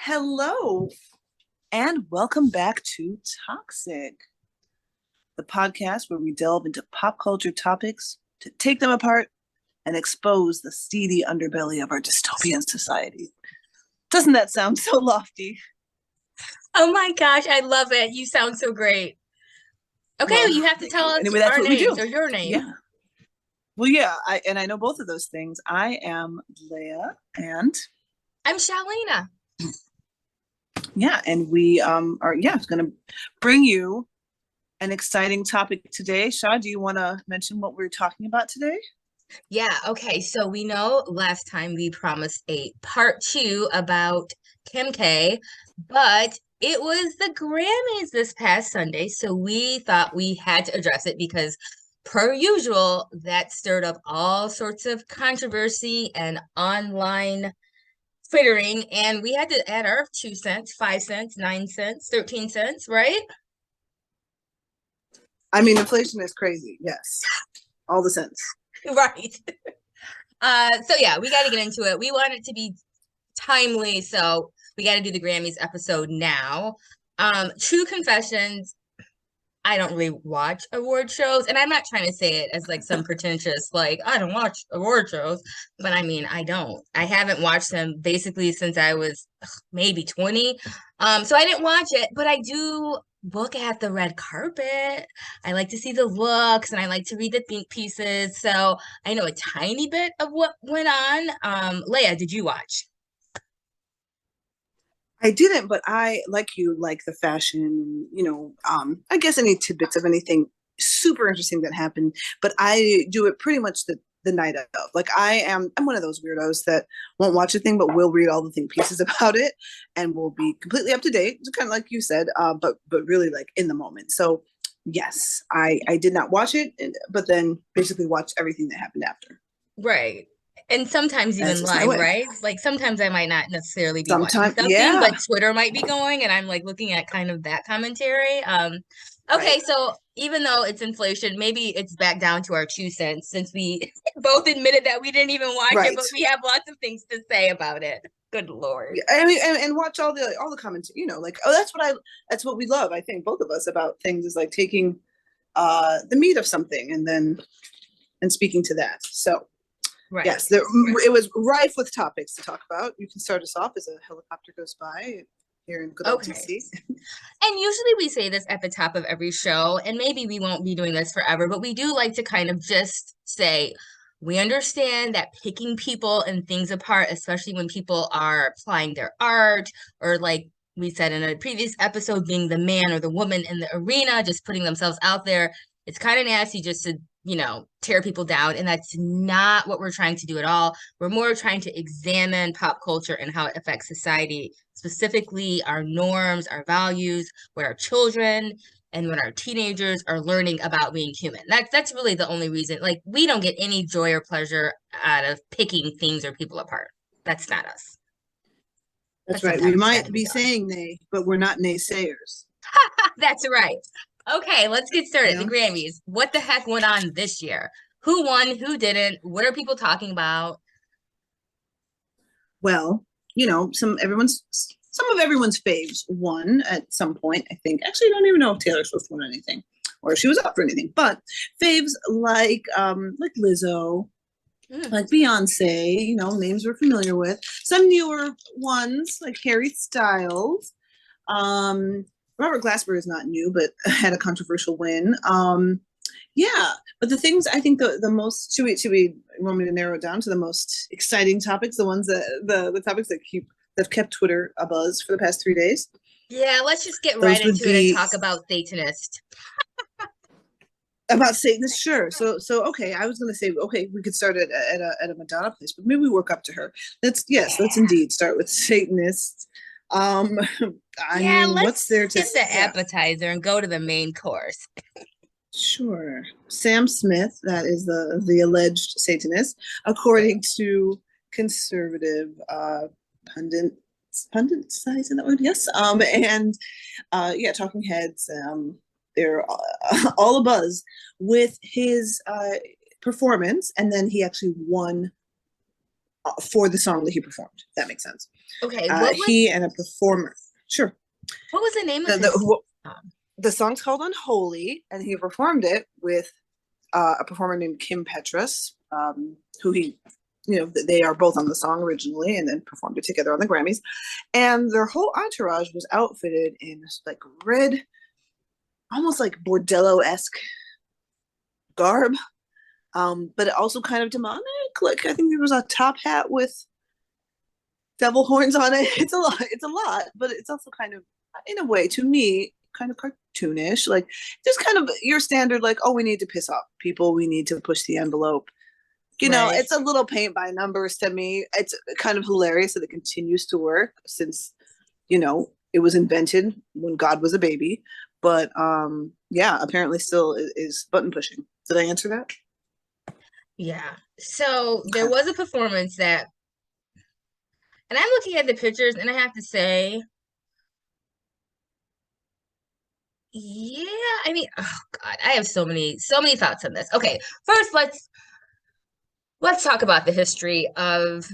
Hello, and welcome back to Toxic, the podcast where we delve into pop culture topics to take them apart and expose the seedy underbelly of our dystopian society. Doesn't that sound so lofty? Oh my gosh, I love it. You sound so great. Okay, Well, you have to thank tell you. us Anyway, that's our what we names do. or your name. Yeah. Well, yeah, I know both of those things. I am Leia, and I'm Shalina. yeah, and we are going to bring you an exciting topic today. Shaw, do you want to mention what we're talking about today? Yeah, okay. So we know last time we promised a part two about Kim K, but it was the Grammys this past Sunday, so we thought we had to address it because per usual, that stirred up all sorts of controversy and online twittering, and we had to add our 2 cents, 5 cents, 9 cents, 13 cents, right? I mean, inflation is crazy. Yes, all the sense. Right. So yeah, we got to get into it. We want it to be timely, so we got to do the Grammys episode now. True confessions, I don't really watch award shows, and I'm not trying to say it as like some pretentious, like, I don't watch award shows, but I mean, I don't. I haven't watched them basically since I was maybe 20. So I didn't watch it, but I do look at the red carpet. I like to see the looks and I like to read the think pieces. So I know a tiny bit of what went on. Leia, did you watch? I didn't, but I, like you, like the fashion, I guess any tidbits of anything super interesting that happened, but I do it pretty much the night of. Like I'm one of those weirdos that won't watch a thing, but will read all the think pieces about it and will be completely up to date, kind of like you said, but really like in the moment. So yes, I did not watch it, but then basically watch everything that happened after. Right. And sometimes That's even just my live, way. right? Like sometimes I might not necessarily be watching Sometimes, something, yeah, but Twitter might be going and I'm like looking at kind of that commentary. right, Okay, so even though it's inflation, maybe it's back down to our 2 cents since we both admitted that we didn't even watch it, right. but we have lots of things to say about it. Good Lord. Yeah, I mean, and watch all the comments. Like, oh, that's what we love. I think both of us about things is like taking the meat of something and speaking to that. So Right. yes, it was rife with topics to talk about. You can start us off as a helicopter goes by here in good old Okay. DC. And usually we say this at the top of every show, and maybe we won't be doing this forever, but we do like to kind of just say, we understand that picking people and things apart, especially when people are applying their art, or like we said in a previous episode, being the man or the woman in the arena, just putting themselves out there, it's kind of nasty just to, tear people down. And that's not what we're trying to do at all. We're more trying to examine pop culture and how it affects society, specifically our norms, our values, what our children and when our teenagers are learning about being human. That's really the only reason. Like we don't get any joy or pleasure out of picking things or people apart. That's not us. That's But right. We sometimes it's got might to be be done. saying nay, but we're not naysayers. That's right. Okay, let's get You started. The know. Grammys. What the heck went on this year? Who won? Who didn't? What are people talking about? Well, some of everyone's faves won at some point. I think. Actually, I don't even know if Taylor Swift won anything or if she was up for anything. But faves like Lizzo, Mm, like Beyonce, names we're familiar with. Some newer ones like Harry Styles. Um, Robert Glasper is not new, but had a controversial win. Yeah, but the things I think the most should we want me to narrow it down to the most exciting topics, the ones that the topics that have kept Twitter abuzz for the past 3 days. yeah, let's just get right Those would into it and be talk about Satanist. about Satanists, sure. So okay, I was going to say okay, we could start at a Madonna place, but maybe we work up to her. Let's Yeah. indeed start with Satanists. Um, I Yeah, mean, let's what's there to skip the yeah. appetizer and go to the main course. Sure. Sam Smith, that is the alleged Satanist, according to conservative pundits. Pundits, did I say that word? Yes. And yeah, talking heads. They're all abuzz with his performance, and then he actually won for the song that he performed. That makes sense. Okay, He and a performer. Sure. what was the name of The, his the, song? the song's called Unholy, and he performed it with a performer named Kim Petras, who he, they are both on the song originally and then performed it together on the Grammys. And their whole entourage was outfitted in like red, almost like Bordello-esque garb, but also kind of demonic. Like I think there was a top hat with devil horns on it. It's a lot. It's a lot, but it's also kind of, in a way, to me, kind of cartoonish. Like just kind of your standard, like, oh, we need to piss off people. We need to push the envelope. Right. It's a little paint by numbers to me. It's kind of hilarious that it continues to work since, it was invented when God was a baby. But yeah, apparently still is button pushing. Did I answer that? Yeah. So there Okay. was a performance that, and I'm looking at the pictures, and I have to say, yeah, I mean, oh God, I have so many thoughts on this. Okay, first let's talk about the history of,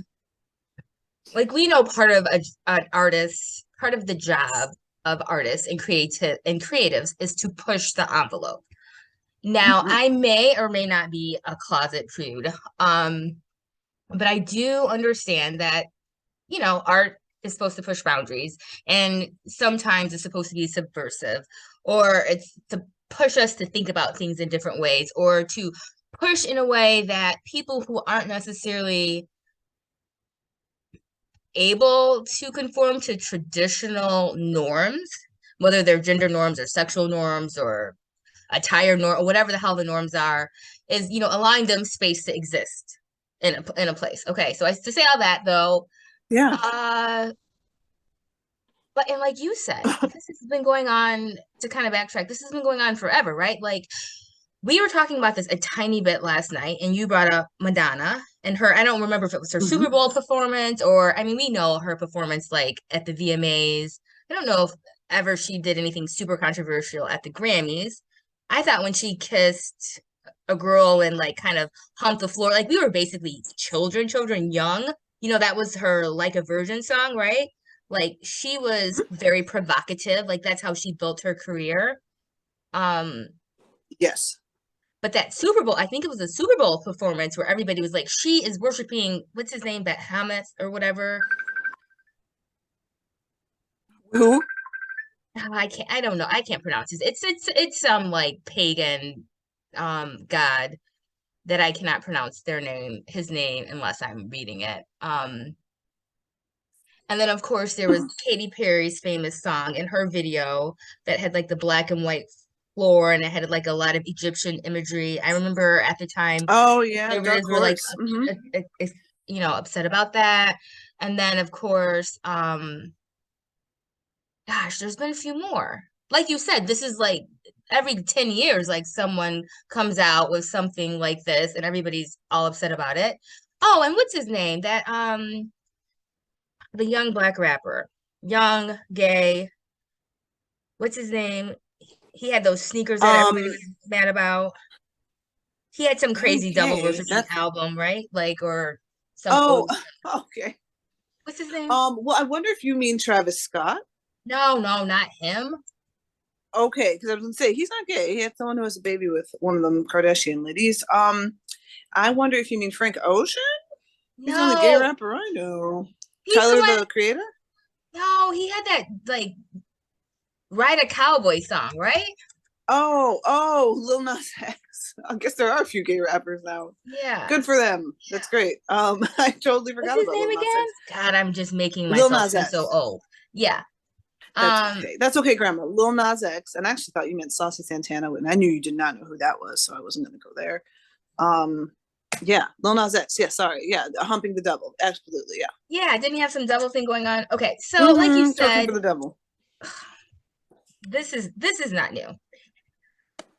like, we know part of an artist, part of the job of artists and creatives is to push the envelope. Now, Mm-hmm. I may or may not be a closet prude, but I do understand that, art is supposed to push boundaries, and sometimes it's supposed to be subversive, or it's to push us to think about things in different ways, or to push in a way that people who aren't necessarily able to conform to traditional norms, whether they're gender norms or sexual norms or attire norm or whatever the hell the norms are, is allowing them space to exist in a place. Okay, so to say all that though, Yeah. uh, but and like you said, this has been going on, to kind of backtrack. This has been going on forever, right? Like we were talking about this a tiny bit last night, and you brought up Madonna and her. I don't remember if it was her Mm-hmm. Super Bowl performance, or I mean, we know her performance like at the VMAs. I don't know if ever she did anything super controversial at the Grammys. I thought when she kissed a girl and like kind of humped the floor, like we were basically children young. That was her Like a Virgin song, right? Like she was very provocative. Like that's how she built her career. Um, Yes. but that Super Bowl, I think it was a Super Bowl performance where everybody was like, she is worshiping, what's his name, Bahamas or whatever. Who? I don't know. I can't pronounce it. It's some like pagan god that I cannot pronounce his name unless I'm reading it. And then of course there was Katy Perry's famous song in her video that had like the black and white floor, and it had like a lot of Egyptian imagery. I remember at the time Oh yeah, Dark conservatives were like Horse. Mm-hmm. upset about that. And then of course, gosh, there's been a few more. Like you said, this is like every 10 years, like someone comes out with something like this and everybody's all upset about it. Oh, and what's his name? That the young black rapper, young, gay, what's his name? He had those sneakers that everybody Um, was mad about. He had some Young crazy devil Gay. worshiping That's album, right? Like, or some oh, old, okay. what's his name? Well, I wonder if you mean Travis Scott. No, no, not him. Okay, because I was gonna say he's not gay. He had someone who has a baby with one of them Kardashian ladies. I wonder if you mean Frank Ocean. He's the only gay No, rapper I know. he's the Tyler, one. the Creator. No, he had that like Ride a Cowboy song, right? Oh, Lil Nas X. I guess there are a few gay rappers now. Yeah. Good for them. That's great. I totally What's forgot his about name Lil Nas again? X. God, I'm just making Lil myself Nas seem so X. old. Yeah. That's Um, okay. That's okay, Grandma. Lil Nas X. And I actually thought you meant Saucy Santana, and I knew you did not know who that was, so I wasn't going to go there. Um, yeah, Lil Nas X. Yeah, sorry. Yeah, humping the devil. Absolutely. Yeah. yeah, didn't he have some double thing going on? Okay, so like you Mm-hmm. Twerking said, for the devil. this is not new.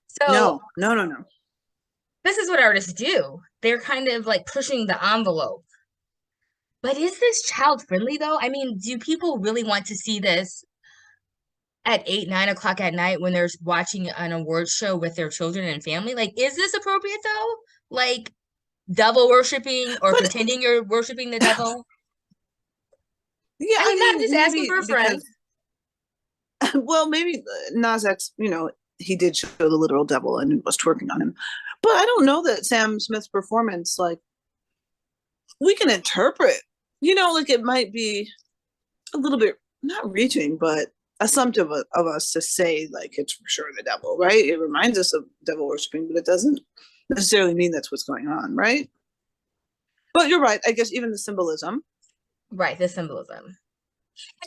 So No, no, no, no. this is what artists do. They're kind of like pushing the envelope. But is this child friendly though? I mean, do people really want to see this at 8, 9 o'clock at night when they're watching an award show with their children and family? Like, is this appropriate though? Like, devil worshiping or But pretending you're worshiping the devil. yeah, I I mean, not mean, just asking maybe for a friend. because, well, maybe Nas X, he did show the literal devil and was twerking on him. But I don't know that Sam Smith's performance, like, we can interpret, like it might be a little bit not reaching, but assumptive of us to say like it's for sure the devil, right? It reminds us of devil worshiping, but it doesn't necessarily mean that's what's going on, right? But you're right. I guess even the symbolism Right, the symbolism.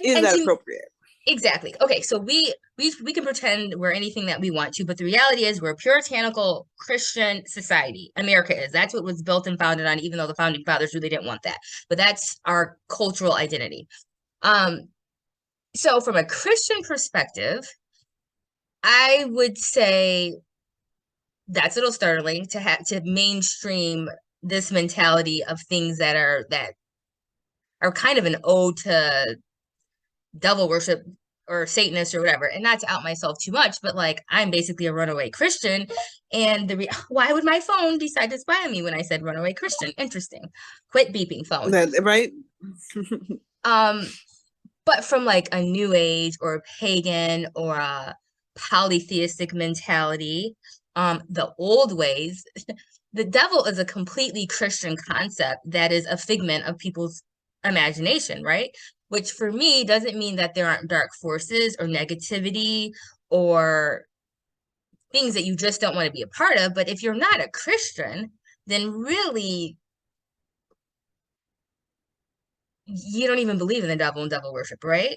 is And that to appropriate? exactly. Okay, so we can pretend we're anything that we want to, but the reality is we're a puritanical Christian society. America is. That's what was built and founded on, even though the founding fathers really didn't want that. But that's our cultural identity. Um, so from a Christian perspective, I would say that's a little startling to have to mainstream this mentality of things that are kind of an ode to devil worship or Satanist or whatever. And not to out myself too much, but like I'm basically a runaway Christian. And why would my phone decide to spy on me when I said runaway Christian? Interesting. Quit beeping phone. That right? Um, but from like a new age or a pagan or a polytheistic mentality, the old ways, the devil is a completely Christian concept that is a figment of people's imagination, right? Which for me doesn't mean that there aren't dark forces or negativity or things that you just don't want to be a part of. But if you're not a Christian, then really you don't even believe in the devil and devil worship, right?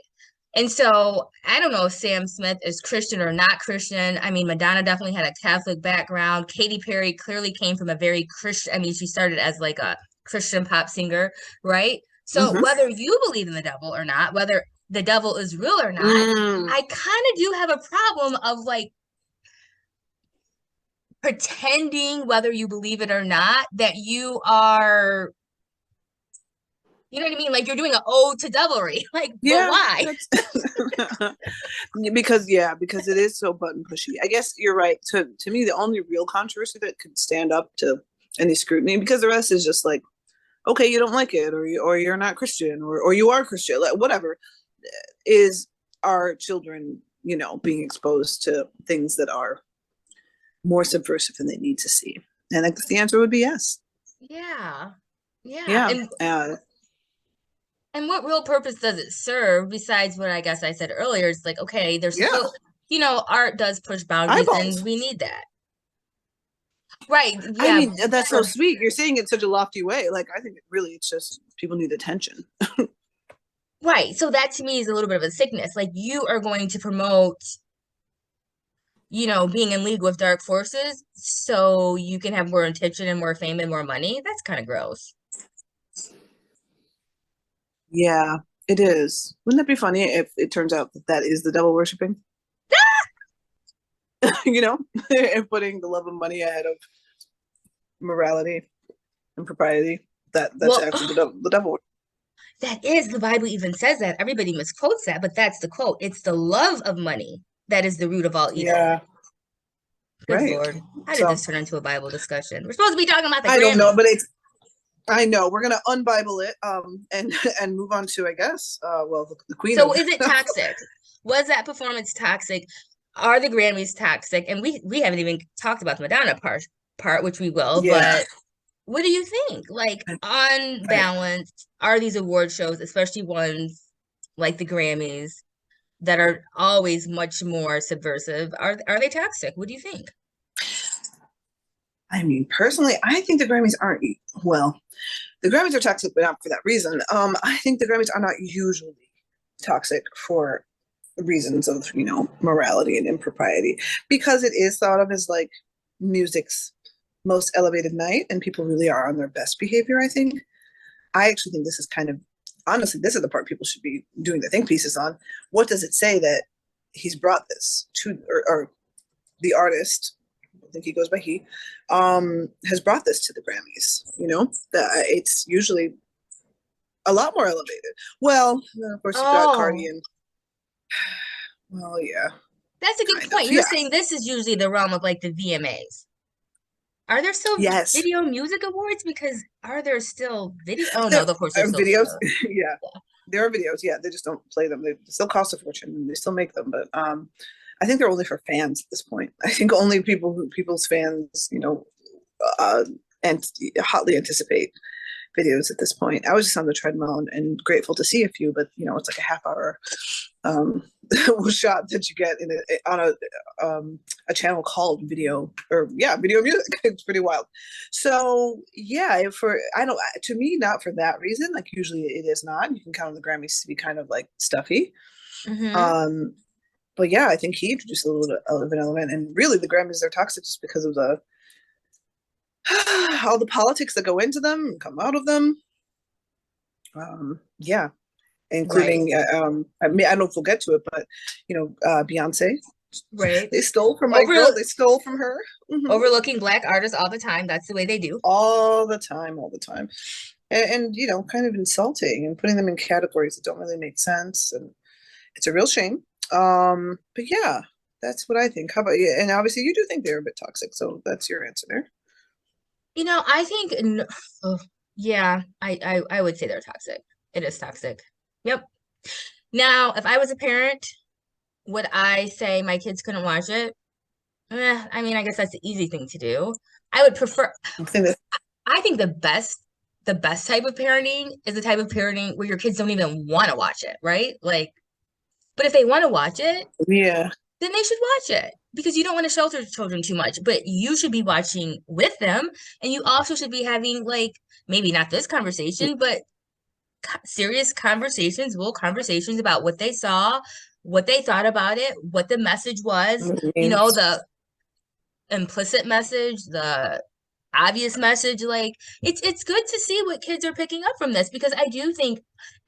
And so I don't know if Sam Smith is Christian or not Christian. I mean, Madonna definitely had a Catholic background. Katy Perry clearly came from a very Christian, I mean, she started as like a Christian pop singer, right? So Mm-hmm. whether you believe in the devil or not, whether the devil is real or not, Mm. I kind of do have a problem of like pretending whether you believe it or not that you are, you know what I mean? Like you're doing an ode to devilry. Like, but Yeah, why? that's because it is so button pushy. I guess you're right. To me, the only real controversy that could stand up to any scrutiny, because the rest is just like, okay, you don't like it, or you're not Christian, or you are Christian, like, whatever, is our children, being exposed to things that are more subversive than they need to see. And I guess the answer would be yes. Yeah. Yeah. Yeah. And what real purpose does it serve besides what I guess I said earlier? It's like, okay, there's Yeah. supposed, art does push boundaries and Eyeballs. we need that. Right. I Yeah. mean, that's so sweet. You're saying it in such a lofty way. Like, I think it's just people need attention. Right. So that to me is a little bit of a sickness. Like you are going to promote, being in league with dark forces so you can have more attention and more fame and more money. That's kind of gross. Yeah, it is. Wouldn't that be funny if it turns out that that is the devil worshipping? you know, and putting the love of money ahead of morality and propriety. That's Well, actually the devil. that is, the Bible even says that. Everybody misquotes that, but that's the quote. It's the love of money that is the root of all evil. Yeah, Good right. Lord. How did So this turn into a Bible discussion? We're supposed to be talking about the I don't know, Grammys. but it's I know we're gonna unbible it and and move on to, I guess, well, the queen So of is it toxic? Was that performance toxic? Are the Grammys toxic? And we haven't even talked about the Madonna part, which we will, yeah. but what do you think? Like on I, balance, are these award shows, especially ones like the Grammys, that are always much more subversive, are they toxic? What do you think? I mean, personally, I think the Grammys aren't well. The Grammys are toxic, but not for that reason. I think the Grammys are not usually toxic for reasons of morality and impropriety, because it is thought of as like music's most elevated night, and people really are on their best behavior. I think. I actually think this is kind of honestly, this is the part people should be doing the think pieces on. What does it say that he's brought this to, or the artist? I think he goes by he, has brought this to the Grammys. That it's usually a lot more elevated. Well, then of course you've got Cardi Oh, and, well, yeah, that's a good kind of, point. You're yeah. saying this is usually the realm of like the VMAs. Are there still Yes. video music awards? Because are there still video? Oh no, There of course are there's still videos. video. Yeah. There are videos. Yeah. They just don't play them. They still cost a fortune and they still make them. But I think they're only for fans at this point. I think only people's fans, uh, and hotly anticipate videos at this point. I was just on the treadmill and grateful to see a few, but it's like a half hour um, shot that you get on a channel called video or video music. It's pretty wild. So yeah, for I don't to me not for that reason. Like usually it is not. You can count on the Grammys to be kind of like stuffy. Mm-hmm. Um, but yeah, I think he introduced a little bit of an element, and really the Grammys are toxic just because of the all the politics that go into them and come out of them. Yeah, Right. including I mean I don't know if we'll get to it, but Beyonce, Right. they stole from my Over girl. They stole from her. Hmm. overlooking black artists all the time. That's the way they do. All the time, and kind of insulting and putting them in categories that don't really make sense, and it's a real shame. But yeah, that's what I think. How about you? And obviously, you do think they're a bit toxic, so that's your answer there. I think, oh, yeah, I would say they're toxic. It is toxic. Yep. Now, if I was a parent, would I say my kids couldn't watch it? I mean, I guess that's the easy thing to do. I would prefer, I think that I think the best type of parenting is the type of parenting where your kids don't even want to watch it, right? Like, but if they want to watch it, yeah. then they should watch it because you don't want to shelter children too much, but you should be watching with them. And you also should be having, like, maybe not this conversation, but serious conversations, real conversations about what they saw, what they thought about it, what the message was, I the implicit message, the obvious message. Like, it's good to see what kids are picking up from this because I do think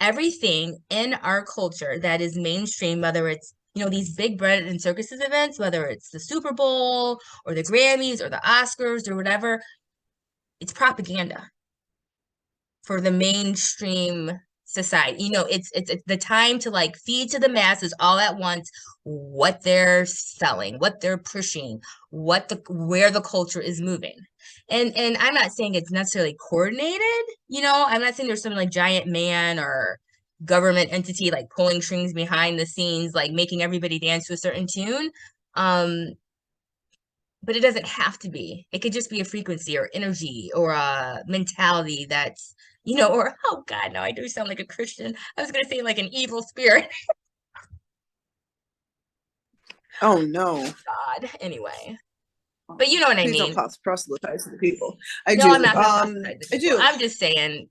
everything in our culture that is mainstream, whether it's these big bread and circuses events, whether it's the Super Bowl or the Grammys or the Oscars or whatever, it's propaganda for the mainstream society. It's the time to like feed to the masses all at once what they're selling, what they're pushing, where the culture is moving. And I'm not saying it's necessarily coordinated, I'm not saying there's some like giant man or government entity like pulling strings behind the scenes, like making everybody dance to a certain tune. Um, but it doesn't have to be. It could just be a frequency or energy or a mentality that's, or oh God, no, I do sound like a Christian. I was gonna say like an evil spirit. Oh no. God, anyway. But you know what I Please don't mean. proselytize to the people. I No, I'm do. not gonna proselytize the I people. do. I'm just saying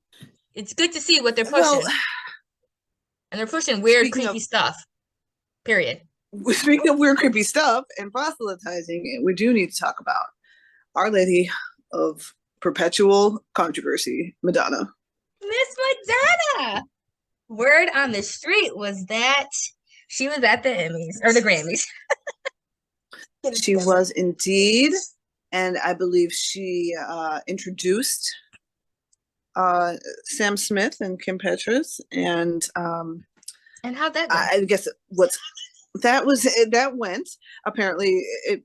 it's good to see what they're Well, pushing. And they're pushing weird, speaking of creepy stuff. Period. speaking of weird, creepy stuff and proselytizing, we do need to talk about Our Lady of Perpetual Controversy, Madonna. Miss Madonna. Word on the street was that she was at the Emmys or the Grammys. She was indeed, and I believe she introduced Sam Smith and Kim Petras, and And how'd that go? I guess what's that went apparently it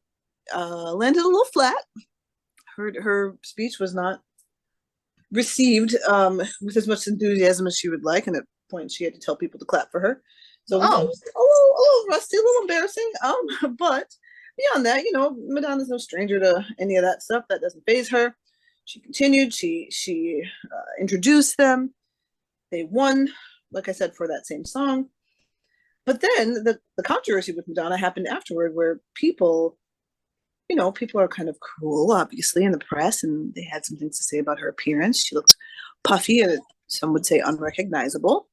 landed a little flat. Her speech was not received with as much enthusiasm as she would like, and at points she had to tell people to clap for her. So it was Oh, a little rusty, a little embarrassing. But beyond that, Madonna's no stranger to any of that stuff. That doesn't faze her. She continued. She introduced them. They won, like I said, for that same song. But then the controversy with Madonna happened afterward, where people are kind of cruel, obviously, in the press, and they had some things to say about her appearance. She looked puffy and some would say unrecognizable.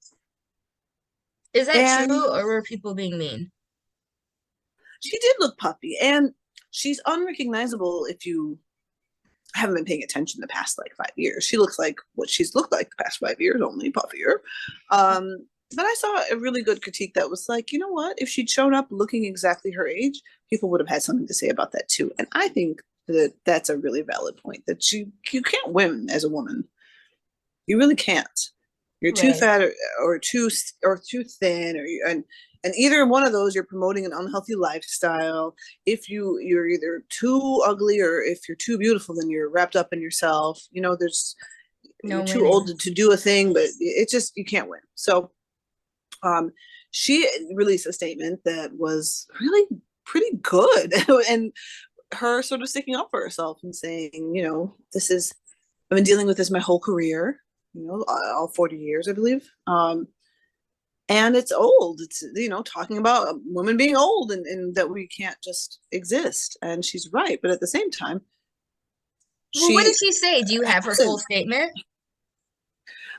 is that And true or were people being mean? she did look puffy, and she's unrecognizable if you haven't been paying attention the past like 5 years. She looks like what she's looked like the past 5 years, only puffier. But I saw a really good critique that was like, you know what? If she'd shown up looking exactly her age, people would have had something to say about that too. And I think that that's a really valid point, that you can't win as a woman. You really can't. You're too Right. fat or too thin, and And either one of those, you're promoting an unhealthy lifestyle. If you're either too ugly, or if you're too beautiful, then you're wrapped up in yourself. There's No you're too old winning. to do a thing, but it's just you can't win. So she released a statement that was really pretty good, and her sort of sticking up for herself and saying, this is I've been dealing with this my whole career, all 40 years, I believe. And it's old. It's, talking about women being old, and that we can't just exist. And she's right. But at the same time, Well, what did she she say? Do you have her full hasn't. statement?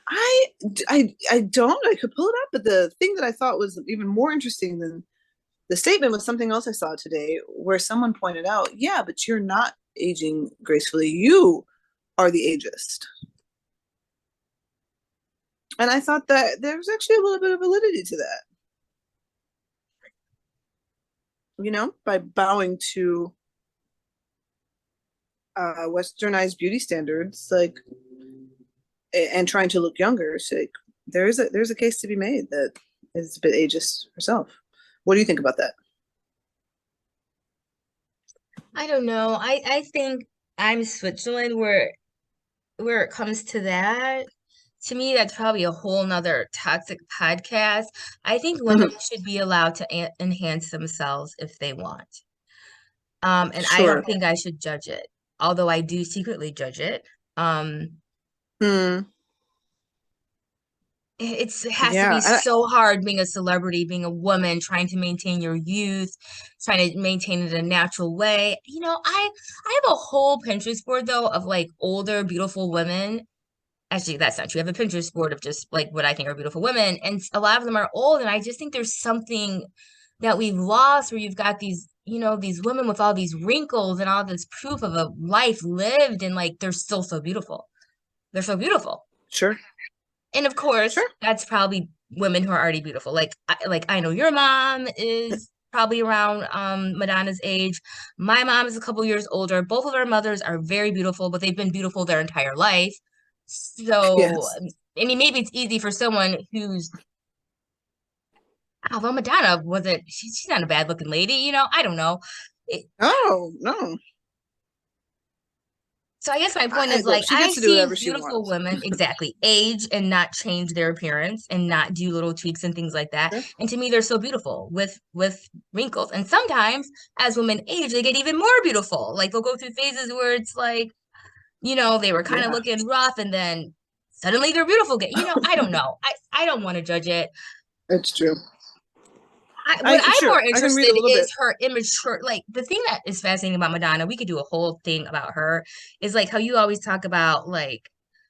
I, I don't. I could pull it up, but the thing that I thought was even more interesting than the statement was something else I saw today, where someone pointed out, yeah, but you're not aging gracefully. You are the ageist. And I thought that there was actually a little bit of validity to that. By bowing to westernized beauty standards, like, and trying to look younger, so like, there's a case to be made that is a bit ageist herself. What do you think about that? I don't know. I think I'm Switzerland where it comes to that. To me, that's probably a whole nother toxic podcast. I think women should be allowed to enhance themselves if they want. And I don't Sure. think I should judge it, although I do secretly judge it. Um, Hmm. it has to be Yeah. so hard being a celebrity, being a woman, trying to maintain your youth, trying to maintain it in a natural way. I have a whole Pinterest board though of like older, beautiful women. Actually, that's not true. I have a Pinterest board of just like what I think are beautiful women, and a lot of them are old. And I just think there's something that we've lost where you've got these women with all these wrinkles and all this proof of a life lived, and like they're still so beautiful. They're so beautiful. Sure. And of course, Sure. that's probably women who are already beautiful. Like I know your mom is probably around Madonna's age. My mom is a couple years older. Both of our mothers are very beautiful, but they've been beautiful their entire life. So, Yes. I mean, maybe it's easy for someone who's, although Madonna wasn't, she's not a bad looking lady, I don't know. It, Oh no. So I guess my point is Look, like she I've gets to do seen whatever she beautiful wants. women exactly age and not change their appearance and not do little tweaks and things like that. Sure. And to me, they're so beautiful with wrinkles. And sometimes as women age, they get even more beautiful. Like they'll go through phases where it's like, they were kind of Yeah. looking rough and then suddenly they're beautiful again. I don't know. I don't want to judge it. It's true. What I I'm sure more I can read a interested little is bit. her immature. Like the thing that is fascinating about Madonna, we could do a whole thing about her, is like how you always talk about like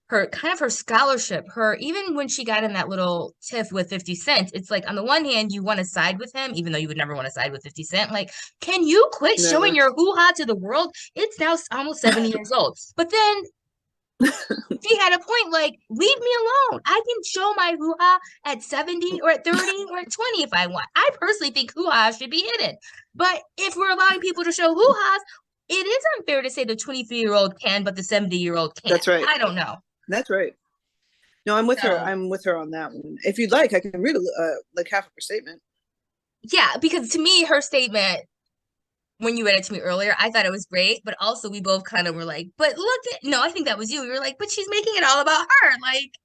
her kind of her scholarship, her even when she got in that little tiff with 50 Cent, it's like on the one hand you want to side with him, even though you would never want to side with 50 Cent. Like, can you quit showing Never. your hoo-ha to the world? It's now almost 70 years old. But then she had a point like, leave me alone. I can show my hoo-ha at 70 or at 30 or at 20 if I want. I personally think hoo-ha should be hidden. But if we're allowing people to show hoo-has, it is unfair to say the 23-year-old can, but the 70-year-old can't. That's right. I don't know. That's right. No, I'm with her. So, I'm with her on that one. If you'd like, I can read like half of her statement. yeah, because to me, her statement, when you read it to me earlier, I thought it was great, but also we both kind of were like, but look at, no, I think that was you. You were like, but she's making it all about her. Like,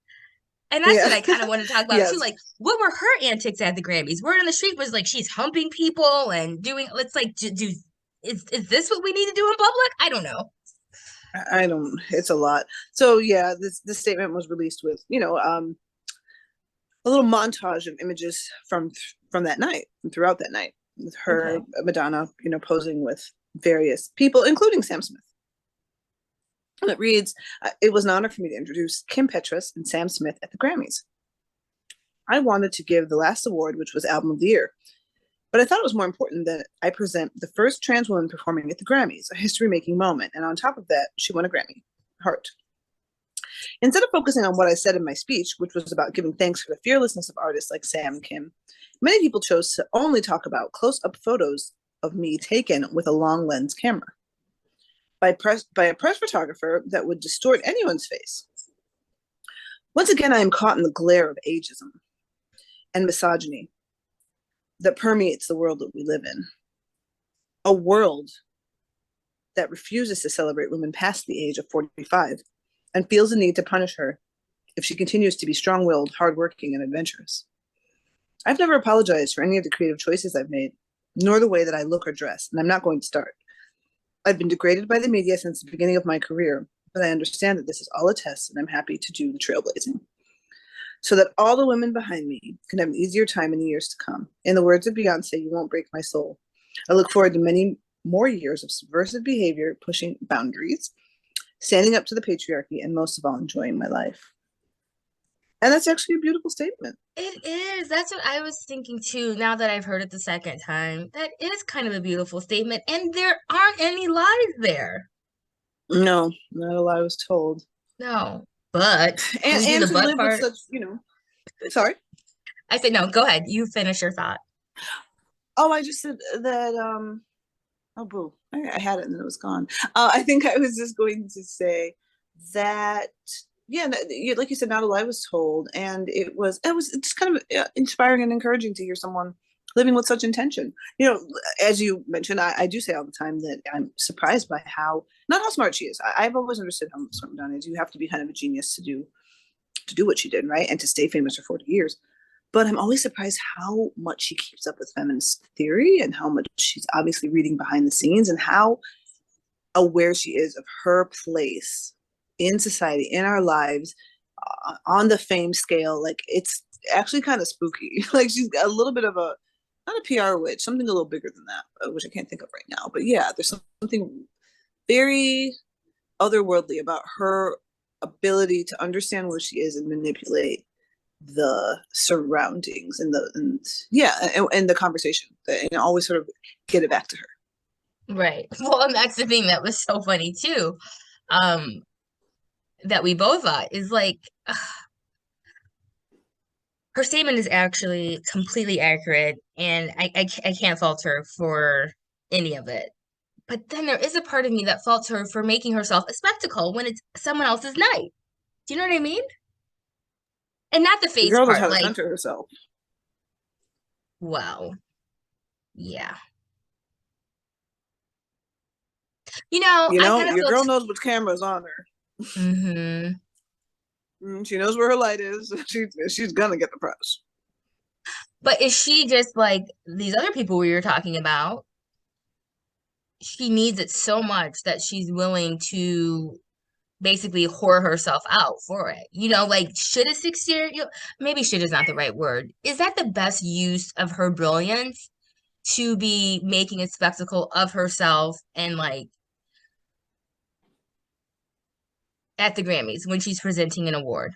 and that's Yeah. what I kind of want to talk about too. Yes. Like, what were her antics at the Grammys? Word on the street was like she's humping people and doing. It's like, is this what we need to do in public? I don't know. I don't. It's a lot. So yeah, this statement was released with a little montage of images from that night, and throughout that night, with her Okay. Madonna, posing with various people, including Sam Smith. And it reads, "It was an honor for me to introduce Kim Petras and Sam Smith at the Grammys. I wanted to give the last award, which was Album of the Year, but I thought it was more important that I present the first trans woman performing at the Grammys, a history-making moment. And on top of that, she won a Grammy. Heart. Instead of focusing on what I said in my speech, which was about giving thanks for the fearlessness of artists like Sam and Kim, many people chose to only talk about close-up photos of me taken with a long lens camera by a press photographer that would distort anyone's face. Once again, I am caught in the glare of ageism and misogyny. that permeates the world that we live in. A world that refuses to celebrate women past the age of 45 and feels the need to punish her if she continues to be strong willed, hardworking, and adventurous. I've never apologized for any of the creative choices I've made, nor the way that I look or dress, and I'm not going to start. I've been degraded by the media since the beginning of my career, but I understand that this is all a test, and I'm happy to do the trailblazing so that all the women behind me can have an easier time in the years to come. In the words of Beyonce, you won't break my soul. I look forward to many more years of subversive behavior, pushing boundaries, standing up to the patriarchy, and most of all, enjoying my life. And that's actually a beautiful statement. It is. That's what I was thinking too, now that I've heard it the second time. That is kind of a beautiful statement, and there aren't any lies there. No, not a lie was told. No. But can we do And the to but live with part? such, sorry. I said no, go ahead. You finish your thought. Oh, I just said that oh boo. I had it and then it was gone. I think I was just going to say that yeah, like you said, not a lie was told, and it was just kind of inspiring and encouraging to hear someone living with such intention. As you mentioned, I do say all the time that I'm surprised by not how smart she is. I've always understood how smart Madonna is. You have to be kind of a genius to do what she did, right, and to stay famous for 40 years. But I'm always surprised how much she keeps up with feminist theory and how much she's obviously reading behind the scenes and how aware she is of her place in society, in our lives, on the fame scale. Like, it's actually kind of spooky. Like, she's got a little bit of not a PR witch, something a little bigger than that, which I can't think of right now. But yeah, there's something very otherworldly about her ability to understand where she is and manipulate the surroundings and the conversation and always sort of get it back to her. Right. Well, and that's the thing that was so funny too. Um, that we both thought is like her statement is actually completely accurate, and I can't fault her for any of it. But then there is a part of me that faults her for making herself a spectacle when it's someone else's night. Do you know what I mean? And not the The face girl knows part, how to like, center herself. well, yeah. I kind of Your feel, girl knows which camera's on her. hmm She knows where her light is. She's gonna get the press. But is she just like these other people we were talking about? She needs it so much that she's willing to basically whore herself out for it. Like should a 60-year, maybe should is not the right word. Is that the best use of her brilliance to be making a spectacle of herself and like at the Grammys when she's presenting an award?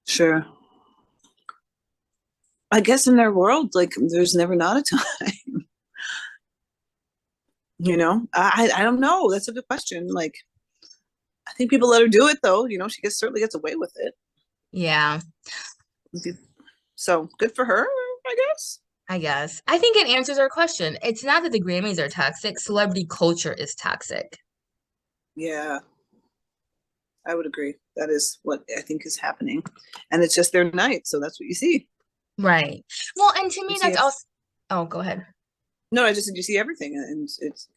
Sure. I guess in their world, like, there's never not a time. I don't know. That's a good question. Like, I think people let her do it though. She certainly gets away with it. Yeah, So good for her, I guess. I guess. I think it answers our question. It's not that the Grammys are toxic, celebrity culture is toxic. Yeah, I would agree. That is what I think is happening. And it's just their night. So that's what you see. Right. Well, and to You me, see that's it. also, oh, go ahead. No, I just said you see everything and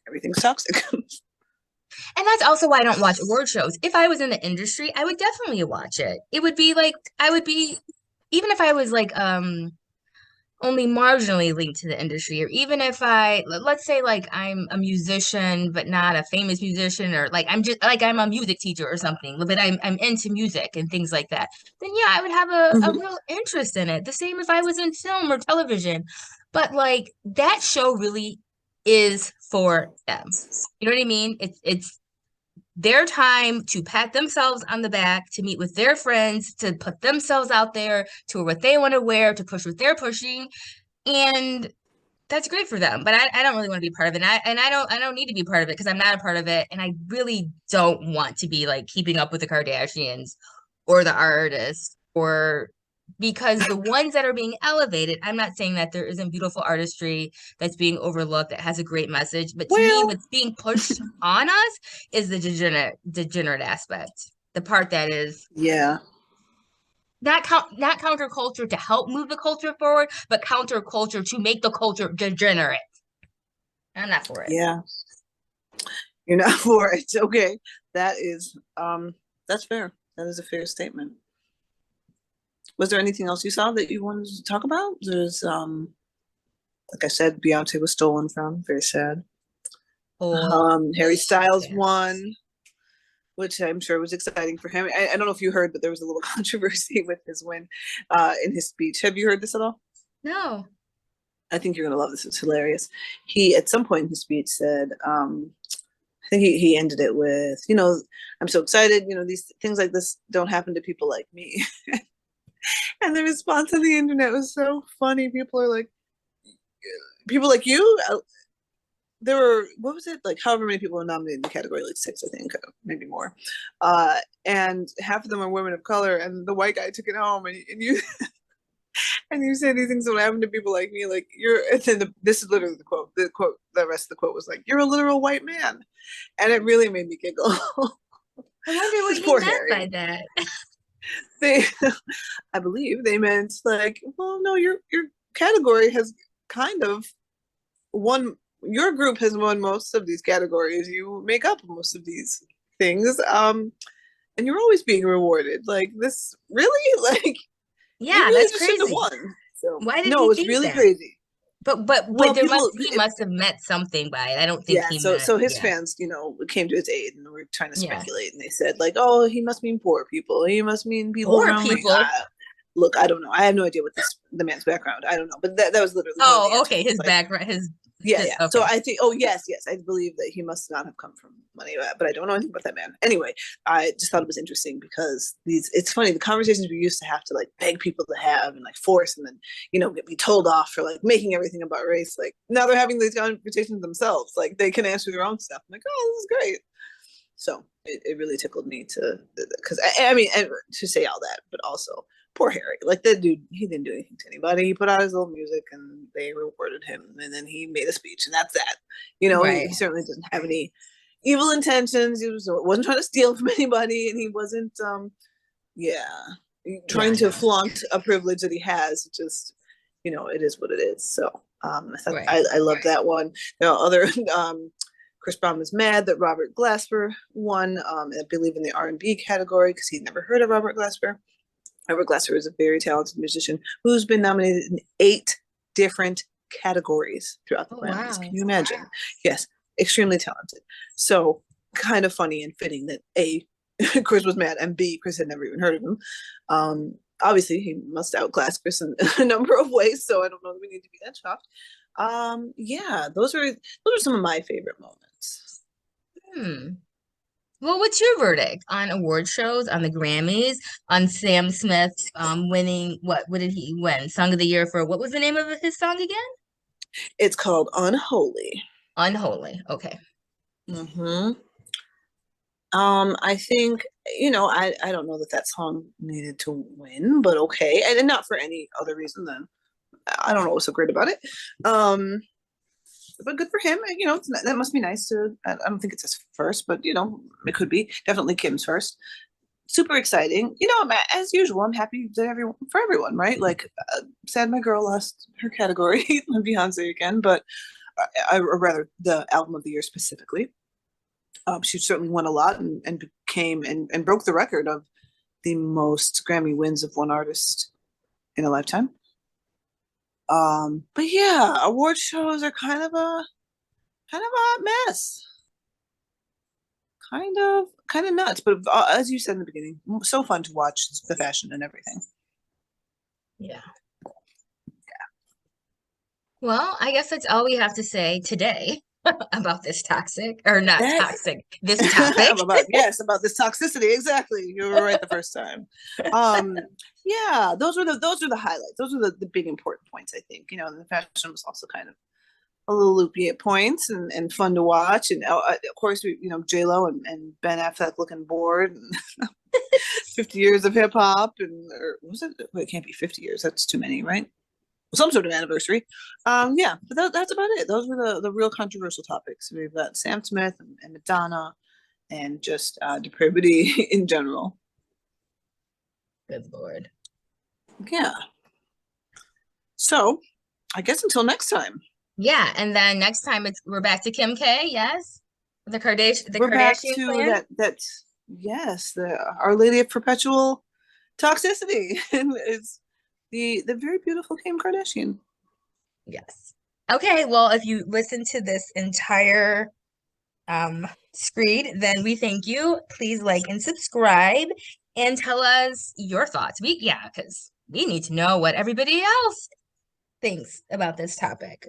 everything's toxic. And that's also why I don't watch award shows. If I was in the industry, I would definitely watch it. It would be like, I would be, even if I was like, only marginally linked to the industry, or even if let's say like I'm a musician but not a famous musician, or like I'm just like I'm a music teacher or something, but I'm into music and things like that, then yeah, I would have a Mhm. real interest in it. The same if I was in film or television. But like that show really is for them. You know what I mean? It's their time to pat themselves on the back, to meet with their friends, to put themselves out there, to wear what they want to wear, to push what they're pushing. And that's great for them. But I don't really want to be part of it. And I don't need to be part of it because I'm not a part of it. And I really don't want to be like keeping up with the Kardashians or the artists, or because the ones that are being elevated, I'm not saying that there isn't beautiful artistry that's being overlooked that has a great message, but to me, Well, what's being pushed on us is the degenerate aspect, the part that is yeah. not counterculture to help move the culture forward, but counterculture to make the culture degenerate. I'm not for it. Yeah, you're not for it. Okay, that is that's fair. That is a fair statement. Was there anything else you saw that you wanted to talk about? There's like I said, Beyonce was stolen from. Very sad. Oh, Harry Styles yeah. won, which I'm sure was exciting for him. I don't know if you heard, but there was a little controversy with his win in his speech. Have you heard this at all? No. I think you're gonna love this. It's hilarious. He at some point in his speech said, I think he ended it with, I'm so excited, these things like this don't happen to people like me. And the response on the internet was so funny. People are like, people like you? There were, what was it? Like however many people were nominated in the category, like six, I think, maybe more. And half of them are women of color. And the white guy took it home and you and you say these things don't happen to people like me, like you're. And then this is literally the quote. The quote, the rest of the quote was like, "You're a literal white man," and it really made me giggle. I wonder what This he poor meant Harry. by that. They, I believe they meant like, well, no, your category has kind of won. Your group has won most of these categories. You make up most of these things, and you're always being rewarded. Like this, really, like you Yeah, really that's just shouldn't have crazy. won. So Why did no, he it was think really that? crazy. But Well, there must people, he must have meant something by it. I don't think yeah. he So meant, so his yeah. fans, came to his aid and were trying to Yeah. speculate, and they said like, oh, he must mean poor people. He must mean people Poor around me. people. Look, I don't know. I have no idea what the man's background. I don't know, but that was literally one of the Oh, answers. okay. His Like, background, yeah, his yeah. So okay. I think, oh yes, yes, I believe that he must not have come from money, but I don't know anything about that man. Anyway, I just thought it was interesting because it's funny, the conversations we used to have to like beg people to have and like force and then be told off for like making everything about race. Like now they're having these conversations themselves. Like they can answer their own stuff. I'm like, oh, this is great. So it really tickled me to, because I mean, and to say all that, but also poor Harry. Like that dude, he didn't do anything to anybody. He put out his little music and they rewarded him, and then he made a speech, and that's that. He Right. certainly didn't have any evil intentions. Wasn't trying to steal from anybody, and he wasn't, yeah, Yeah, trying to no. flaunt a privilege that he has. Just, it is what it is. So I thought Right. I love that one. Other Chris Brown was mad that Robert Glasper won, I believe in the R&B category because he'd never heard of Robert Glasper. Robert Glasper is a very talented musician who's been nominated in 8 different categories throughout the Oh, Grammys. wow. Can you imagine? Yes, extremely talented. So kind of funny and fitting that A, Chris was mad, and B, Chris had never even heard of him. Obviously, he must outclass Chris in a number of ways, so I don't know that we need to be that shocked. Yeah, those are some of my favorite moments. Hmm. Well, what's your verdict on award shows, on the Grammys, on Sam Smith winning what did he win? Song of the Year for what was the name of his song again? It's called Unholy. Unholy. Okay. Mm-hmm. I think, I don't know that that song needed to win, but okay, and not for any other reason than I don't know what's so great about it. Um, but good for him. That must be nice to. I don't think it's his first, but it could be definitely Kim's first. Super exciting. As usual, I'm happy that for everyone, right? Like, sad my girl lost her category, Beyonce again, but or rather the album of the year specifically. She certainly won a lot and became and broke the record of the most Grammy wins of one artist in a lifetime. But yeah, award shows are kind of a hot mess. Kind of nuts, but as you said in the beginning, so fun to watch the fashion and everything. Yeah. Well, I guess that's all we have to say today about this toxic or not That toxic, this topic. about this toxicity. Exactly, you were right the first time. Um, yeah, those are the highlights. Those are the big important points. I think the fashion was also kind of a little loopy at points and fun to watch. And of course, J Lo and Ben Affleck looking bored. And 50 years of hip hop, or was it? Well, it can't be 50 years. That's too many, right? Some sort of anniversary. Yeah, but that's about it. Those were the real controversial topics. We've got Sam Smith and Madonna, and just depravity in general. Good Lord. Yeah. So I guess until next time, Yeah, and then next time we're back to Kim K, yes? The we're back Kardashian to clan? that yes, the Our Lady of Perpetual Toxicity. And it's the very beautiful Kim Kardashian. Yes. Okay, well, if you listen to this entire screed, then we thank you. Please like and subscribe and tell us your thoughts. Because we need to know what everybody else thinks about this topic.